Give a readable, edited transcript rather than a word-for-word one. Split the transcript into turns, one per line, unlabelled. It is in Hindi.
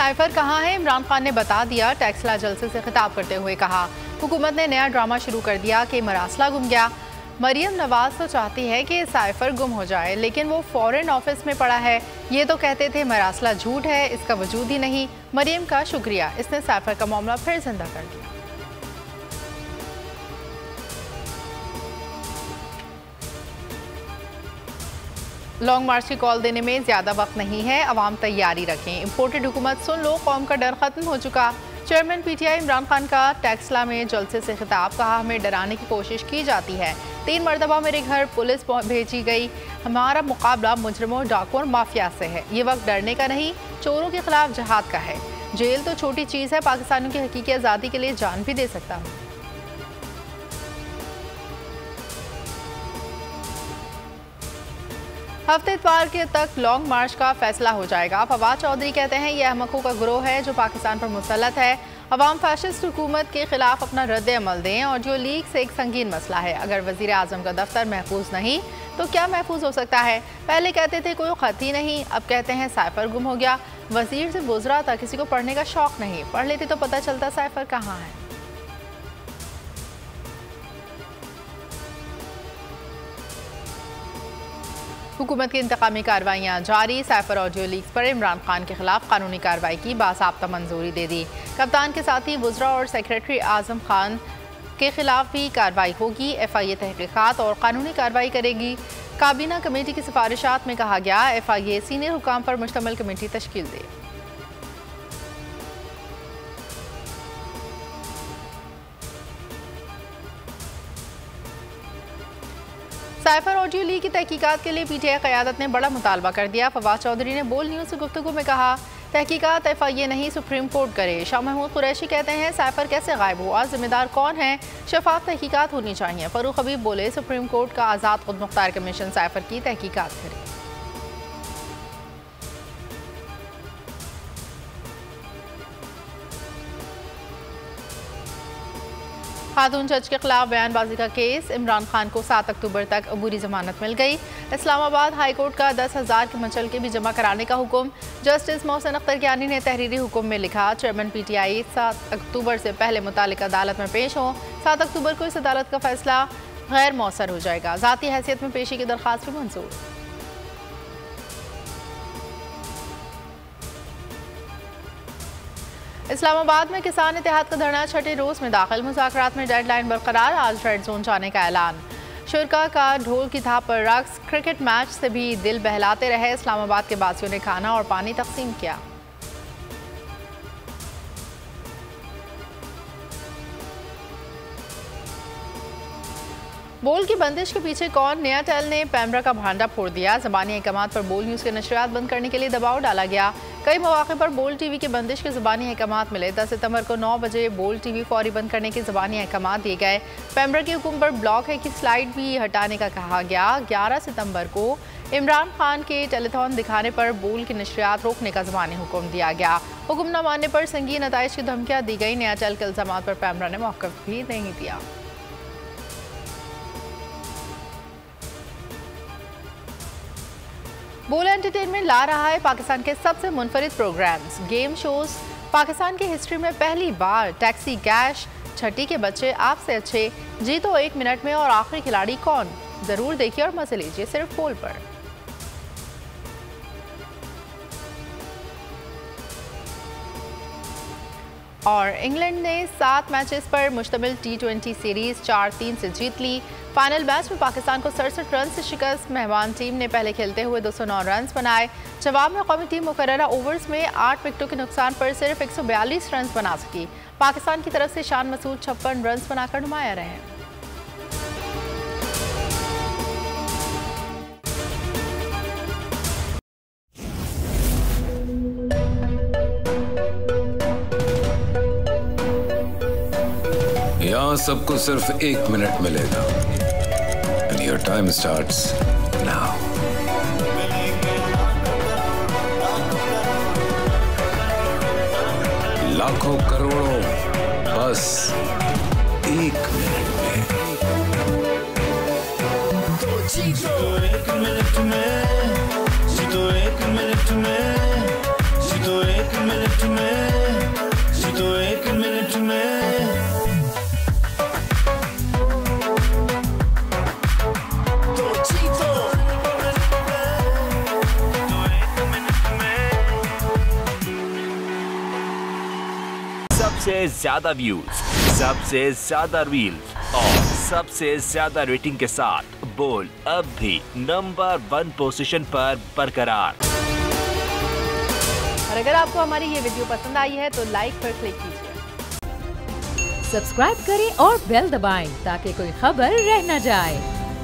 साइफर कहाँ है, इमरान खान ने बता दिया। टेक्सला जलसे से खिताब करते हुए कहा, हुकूमत ने नया ड्रामा शुरू कर दिया कि मरासला गुम गया। मरियम नवाज तो चाहती है कि साइफर गुम हो जाए, लेकिन वो फॉरेन ऑफिस में पड़ा है। ये तो कहते थे मरासला झूठ है, इसका वजूद ही नहीं। मरियम का शुक्रिया, इसने साइफर का मामला फिर जिंदा कर दिया। लॉन्ग मार्च की कॉल देने में ज्यादा वक्त नहीं है, अवाम तैयारी रखें। इम्पोर्टेड हुकूमत सुन लो, कौम का डर खत्म हो चुका। चेयरमैन पीटीआई इमरान खान का टेक्सला में जलसे से खिताब, कहा हमें डराने की कोशिश की जाती है। 3 मरतबा मेरे घर पुलिस भेजी गई। हमारा मुकाबला मुजरिमों, डाकुओं और माफिया से है। ये वक्त डरने का नहीं, चोरों के खिलाफ जहाद का है। जेल तो छोटी चीज़ है, पाकिस्तानियों की हकीकी आज़ादी के लिए जान भी दे सकता हूँ। हफ्ते इतवार के तक लॉन्ग मार्च का फैसला हो जाएगा। फवाद चौधरी कहते हैं यह अहमकों का गिरोह है जो पाकिस्तान पर मुसल्लत है। अवाम फैशिस्ट हुकूमत के खिलाफ अपना रद्द अमल दें। ऑडियो लीक से एक संगीन मसला है। अगर वजीर आजम का दफ्तर महफूज नहीं तो क्या महफूज हो सकता है? पहले कहते थे कोई खत ही नहीं, अब कहते हैं साइफर गुम हो गया। वजीर से गुजरा था, किसी को पढ़ने का शौक नहीं, पढ़ लेते तो पता चलता साइफर कहाँ है। हुकूमत की इंतकामी कार्रवाइयाँ जारी। साइफर ऑडियो लीक्स पर इमरान खान के खिलाफ कानूनी कार्रवाई की बासाब्ता मंजूरी दे दी। कप्तान के साथ ही वज़रा और सेक्रेटरी आजम खान के खिलाफ भी कार्रवाई होगी। FIA तहकीकात और कानूनी कार्रवाई करेगी। काबीना कमेटी की सिफारिशात में कहा गया FIA सीनियर हुकाम पर मुश्तमिल कमेटी तश्कील दे। साइफर ऑडियो लीक की तहकीकात के लिए पीटीआई क़यादत ने बड़ा मुतालबा कर दिया। फवाद चौधरी ने बोल न्यूज़ से गुफ्तगू में कहा, तहकीकात FIA नहीं सुप्रीम कोर्ट करे। शाह महमूद कुरैशी कहते हैं साइफर कैसे गायब हुआ, जिम्मेदार कौन है, शफाफ तहकीकात होनी चाहिए। फरूख हबीब बोले सुप्रीम कोर्ट का आज़ाद खुद मुख्तार कमीशन साइफर की तहकीकात करे। खातून जज के खिलाफ बयानबाजी का केस, इमरान खान को 7 अक्टूबर तक अबूरी जमानत मिल गई। इस्लामाबाद हाई कोर्ट का 10,000 के मुचलके भी जमा कराने का हुक्म। जस्टिस मोहसिन अख्तर कियानी ने तहरीरी हुक्म में लिखा, चेयरमैन PTI 7 अक्टूबर से पहले मुतालिका अदालत में पेश हो। 7 अक्टूबर को इस अदालत का फैसला गैर मौसर हो जाएगा। ज़ाती हैसियत में पेशी की दरख्वास्त भी मंजूर। इस्लामाबाद में किसान इत्तेहाद का धरना 6ठे रोज में दाखिल। मुज़ाकरात में डेडलाइन बरकरार, आज रेड जोन जाने का ऐलान। शुरका का ढोल की थाप पर रक्स, क्रिकेट मैच से भी दिल बहलाते रहे। इस्लामाबाद के बासियों ने खाना और पानी तकसीम किया। बोल की बंदिश के पीछे कौन? एयरटेल ने पैमरा का भांडा फोड़ दिया। ज़बानी अहकामात पर बोल न्यूज़ के नशरियात बंद करने के लिए दबाव डाला गया। कई मौके पर बोल TV की बंदिश के ज़बानी अहकामात मिले। 10 सितंबर को 9 बजे बोल TV फौरी बंद करने के ज़बानी अहकामात दिए गए। पैमरा के हुक्म पर ब्लॉक है की स्लाइड भी हटाने का कहा गया। 11 सितंबर को इमरान खान के टेलीथॉन दिखाने पर बोल की नशरियात रोकने का ज़बानी हुक्म दिया गया। हुक्म न मानने पर संगीन नताइज की धमकियाँ दी गई। एयरटेल के इल्ज़ामात पर पैमरा ने मौक़िफ़ भी नहीं दिया। बोल एंटरटेनमेंट ला रहा है पाकिस्तान के सबसे मुनफरिद प्रोग्राम्स, गेम शोज। पाकिस्तान की हिस्ट्री में पहली बार टैक्सी कैश, छठी के बच्चे आपसे अच्छे, जीतो 1 मिनट में और आखिरी खिलाड़ी कौन। जरूर देखिए और मजे लीजिए सिर्फ बोल पर। और इंग्लैंड ने 7 मैचेस पर मुश्तमिल T20 सीरीज 4-3 से जीत ली। फाइनल मैच में पाकिस्तान को 67 रन से शिकस्त। मेहमान टीम ने पहले खेलते हुए 209 रन बनाए। जवाब में कौमी टीम मुकर्ररा ओवर्स में 8 विकेटों के नुकसान पर सिर्फ 142 रन बना सकी। पाकिस्तान की तरफ से शान मसूद 56 रन बनाकर नुमाया रहे।
यहाँ सबको सिर्फ 1 मिनट मिलेगा। And your time starts now. लाखों करोड़ों बस 1 मिनट में। जीतो 1 मिनट में, जीतो 1 मिनट में, जीतो 1 मिनट में।
सबसे ज्यादा व्यूज, सबसे ज्यादा रील्स और सबसे ज्यादा रेटिंग के साथ बोल्ड अब भी नंबर 1 पोजीशन पर बरकरार।
और अगर आपको हमारी ये वीडियो पसंद आई है तो लाइक पर क्लिक कीजिए,
सब्सक्राइब करें और बेल दबाएं ताकि कोई खबर रह न जाए।